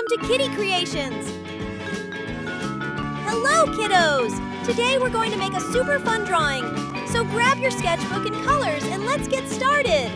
Welcome to Kitty Creations! Hello, kiddos! Today we're going to make a super fun drawing. So grab your sketchbook and colors and let's get started!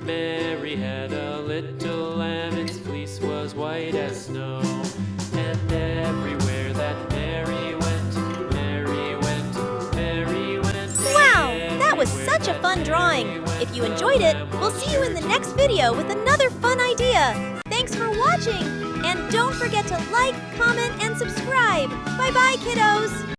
Mary had a little lamb, its fleece was white as snow. a fun drawing. If you enjoyed it, we'll see you in the next video with another fun idea. Thanks for watching! And don't forget to like, comment, and subscribe. Bye-bye, kiddos!